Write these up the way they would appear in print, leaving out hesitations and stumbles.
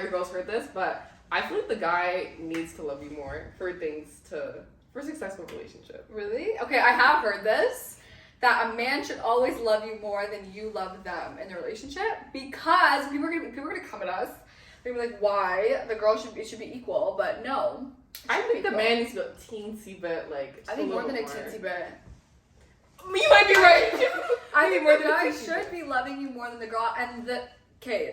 every girl's heard this, but I feel like the guy needs to love you more for a successful relationship. Really? Okay, I have heard this. That a man should always love you more than you love them in the relationship, because people are gonna come at us. They're gonna be like, why? The girl should be equal, but no. I think the man needs to be a teensy bit I think more than a teensy bit. You might be right. I think the guy should be loving you more than the girl, and the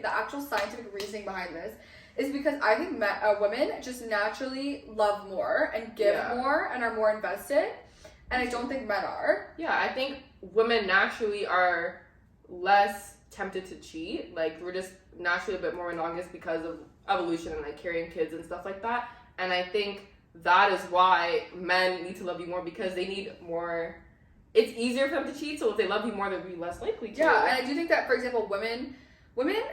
actual scientific reasoning behind this is because I think women just naturally love more and give more and are more invested. And I don't think men are. Yeah, I think women naturally are less tempted to cheat. Like, we're just naturally a bit more monogamous because of evolution and, like, carrying kids and stuff like that. And I think that is why men need to love you more, because they need more. It's easier for them to cheat, so if they love you more, they'll be less likely to. Yeah, and I do think that, for example, women,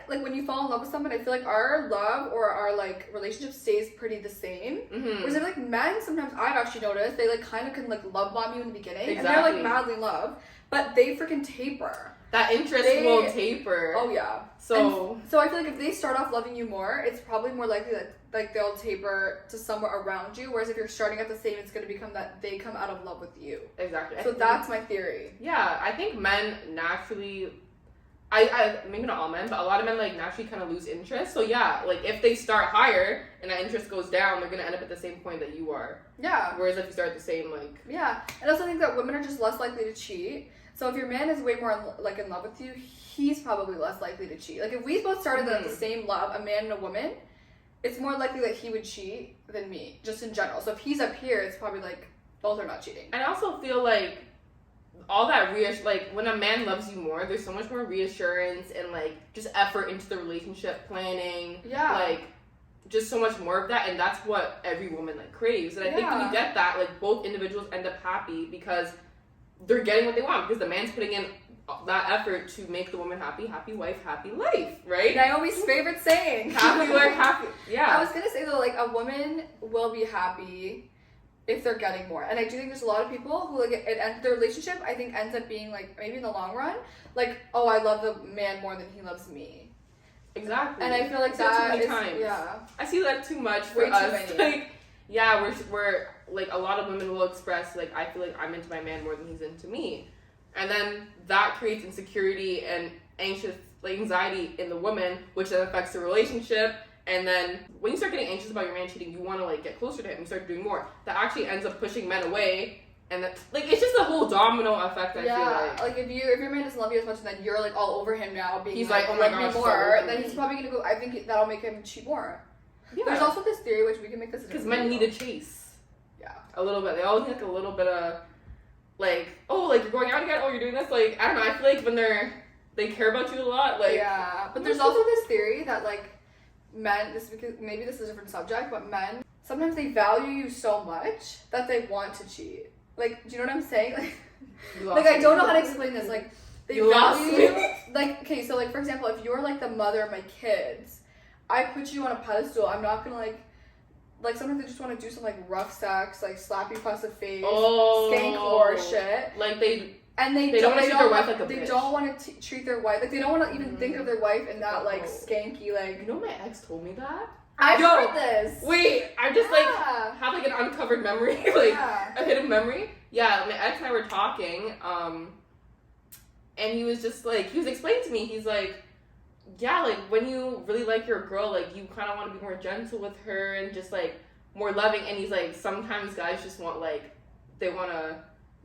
like, when you fall in love with someone, I feel like our love or our, like, relationship stays pretty the same. Mm-hmm. Whereas, like, men, sometimes I've actually noticed, they, like, kind of can, like, love bomb you in the beginning. Exactly. And they're, like, madly in love. But they freaking taper. That interest will taper. Oh, yeah. So I feel like if they start off loving you more, it's probably more likely that, like, they'll taper to somewhere around you. Whereas if you're starting at the same, it's going to become that they come out of love with you. Exactly. So that's my theory. Yeah, I think men naturally... I maybe not all men, but a lot of men, like, naturally kind of lose interest. So yeah, like, if they start higher and that interest goes down, they're gonna end up at the same point that you are. Yeah. Whereas if you start at the same, like... Yeah. And I also think that women are just less likely to cheat. So if your man is way more in love with you, he's probably less likely to cheat. Like, if we both started at the same love, a man and a woman, it's more likely that he would cheat than me, just in general. So if he's up here, it's probably like both are not cheating. And I also feel like all that like, when a man loves you more, there's so much more reassurance and, like, just effort into the relationship planning. Yeah. Like, just so much more of that, and that's what every woman, like, craves. And I think when you get that, like, both individuals end up happy because they're getting what they want, because the man's putting in that effort to make the woman happy wife, happy life, right? Naomi's favorite saying. Happy wife, happy... Yeah. I was gonna say, though, like, a woman will be happy if they're getting more. And I do think there's a lot of people who, like, their relationship, I think, ends up being, like, maybe in the long run, like, oh, I love the man more than he loves me. Exactly. And I feel like that is... Yeah. I see that too much for Way us. too many. Like, yeah, we're, like, a lot of women will express, like, I feel like I'm into my man more than he's into me. And then that creates insecurity and anxiety in the woman, which then affects the relationship. And then when you start getting anxious about your man cheating, you want to, like, get closer to him. You start doing more. That actually ends up pushing men away. And that, like, it's just a whole domino effect, I feel like. Like, if your man doesn't love you as much, and then you're, like, all over him now, being he's like, oh my gosh, more, then he's probably gonna go, I think that'll make him cheat more. Yeah. There's also this theory, which we can make this... Because men need a chase. Yeah. A little bit. They all need, like, a little bit of, like, oh, like, you're going out again? Oh, you're doing this? Like, I don't know. I feel like when they care about you a lot, like... Yeah. But there's also this theory that, like, men, maybe this is a different subject, but men, sometimes they value you so much that they want to cheat. Like, do you know what I'm saying? Like I don't know how to explain this. Like, they value you. Like, okay, so, like, for example, if you're, like, the mother of my kids, I put you on a pedestal. I'm not gonna, like, sometimes they just want to do some, like, rough sex, like, slap you across the face, skank or shit. Like, they don't want to treat their wife like a bitch. They don't want to treat their wife, like, they don't want to even think of their wife in that, like, skanky, like... You know my ex told me that? I've heard this! Wait, I just, like, have, like, an uncovered memory, like, a hidden memory. Yeah, my ex and I were talking, and he was just, like, he was explaining to me, he's like, yeah, like, when you really like your girl, like, you kind of want to be more gentle with her and just, like, more loving, and he's like, sometimes guys just want, like, they want to...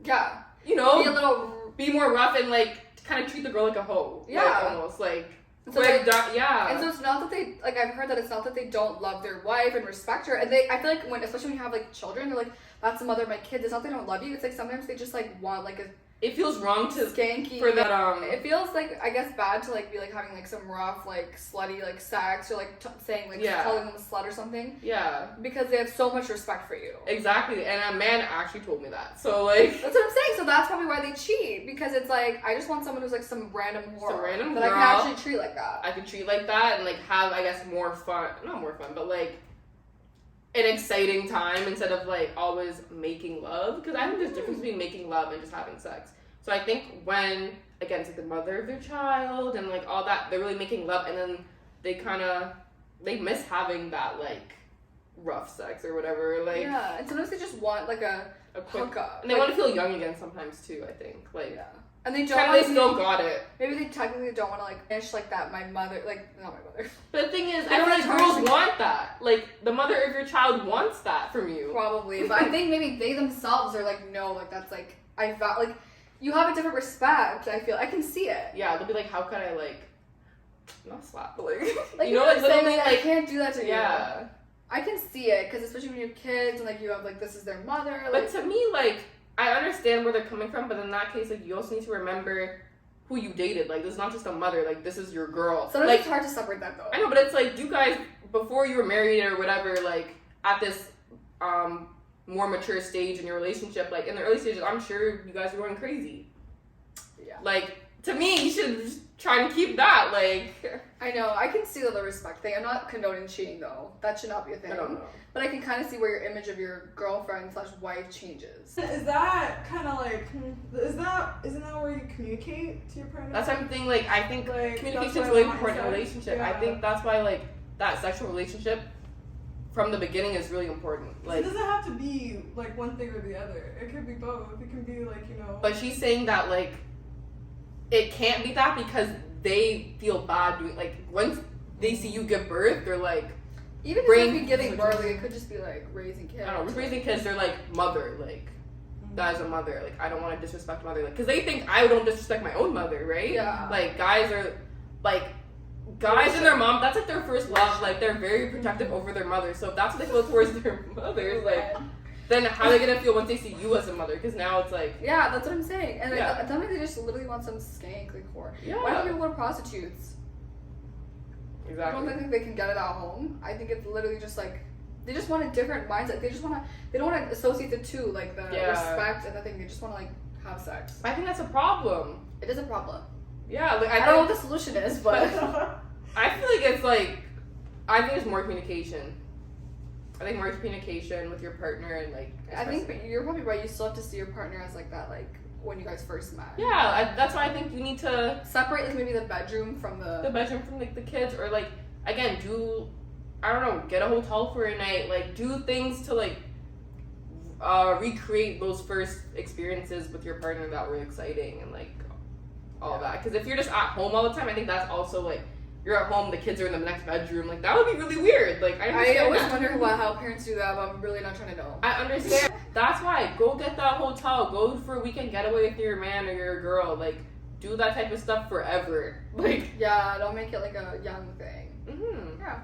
Yeah. You know, be more rough and, like, kind of treat the girl like a hoe. Yeah. Like, almost, like, so like yeah. And so it's not that they, like, I've heard that it's not that they don't love their wife and respect her. And I feel like especially when you have, like, children, they're like, that's the mother of my kids. It's not they don't love you. It's like sometimes they just, like, want, like, a... It feels wrong to... Skanky. For that, It feels, like, I guess, bad to, like, be, like, having, like, some rough, like, slutty, like, sex or, like, saying, like, calling them a slut or something. Yeah. Because they have so much respect for you. Exactly. And a man actually told me that. So, like... That's what I'm saying. So that's probably why they cheat. Because it's, like, I just want someone who's, like, some random whore. Some random that girl. I can actually treat like that. I can treat like that and, like, have, I guess, more fun. Not more fun, but, like, an exciting time instead of, like, always making love. Because I think there's a difference between making love and just having sex. So I think when, again, it's like the mother of their child and, like, all that, they're really making love, and then they kind of they miss having that like rough sex or whatever. Like yeah, and sometimes they just want like a quick hookup, and they want to feel young again sometimes too. I think like yeah, and they don't. kind of they still got it. Maybe they technically don't want to like finish like that. My mother, like not my mother. But the thing is, They I don't feel like wanna girls charge- want that. Like the mother of your child wants that from you. Probably, but I think maybe they themselves are like, no, like that's like like you have a different respect. I feel I can see it. Yeah, they'll be like, how could I like not slap, but like, Like you know, like what I'm saying, literally I like can't do that to you. yeah. I can see it because especially when you have kids and like you have like this is their mother. Like But to me, like I understand where they're coming from, but in that case, like you also need to remember who you dated. Like this is not just a mother. Like this is your girl. sometimes Like it's hard to separate that though. I know, but it's like you guys before you were married or whatever, like at this more mature stage in your relationship, like in the early stages, I'm sure you guys were going crazy. Yeah. Like to me, you should just try and keep that. Like I know. I can see the respect thing. I'm not condoning cheating though. That should not be a thing. I don't know. But I can kind of see where your image of your girlfriend/wife changes. Is that kind of like, isn't that where you communicate to your partner? That's something like I think Like, communication that's is what really I want important in a instead. relationship. I Yeah. think that's why like that sexual relationship from the beginning is really important. It Like, doesn't have to be like one thing or the other. It could be both. It can be like, you know. but she's saying that like it can't be that because they feel bad doing like once they see you give birth, they're like Even if Brain- it be giving birth, like, it could just be like raising kids. I don't know, raising kids. They're like mother, like that is a mother. Like I don't want to disrespect mother, like because they think I don't disrespect my own mother, right? Yeah. Like guys are like. Guys and their mom, that's like their first love. Like they're very protective over their mother. So if that's what they feel towards their mothers, like then how are they gonna feel once they see you as a mother? Because now it's like Yeah, that's what I'm saying. And Yeah. like, sometimes they just literally want some skank, like whore. yeah, Why don't people go to prostitutes? I exactly. don't think they can get it at home. I think it's literally just like they just want a different mindset. They just want to. They don't want to associate the two, like the Yeah. respect and the thing. They just want to like have sex. I think that's a problem. It is a problem. Yeah, like I don't know what the solution is, but I feel like it's like I think it's more communication. I think more communication with your partner and like. I think expressing- you're probably right. You still have to see your partner as like that, like when you guys first met. Yeah, that's why I think you need to Separate like maybe the bedroom from the bedroom from like the kids or like again do I don't know get a hotel for a night like do things to like recreate those first experiences with your partner that were exciting and like all that because if you're just at home all the time I think that's also like you're at home the kids are in the next bedroom like that would be really weird like I I understand always that. wonder how parents do that, but I'm really not trying to know. I understand that's why go get that hotel go for a weekend getaway with your man or your girl like do that type of stuff forever like Yeah, don't make it like a young thing. mm-hmm. Yeah.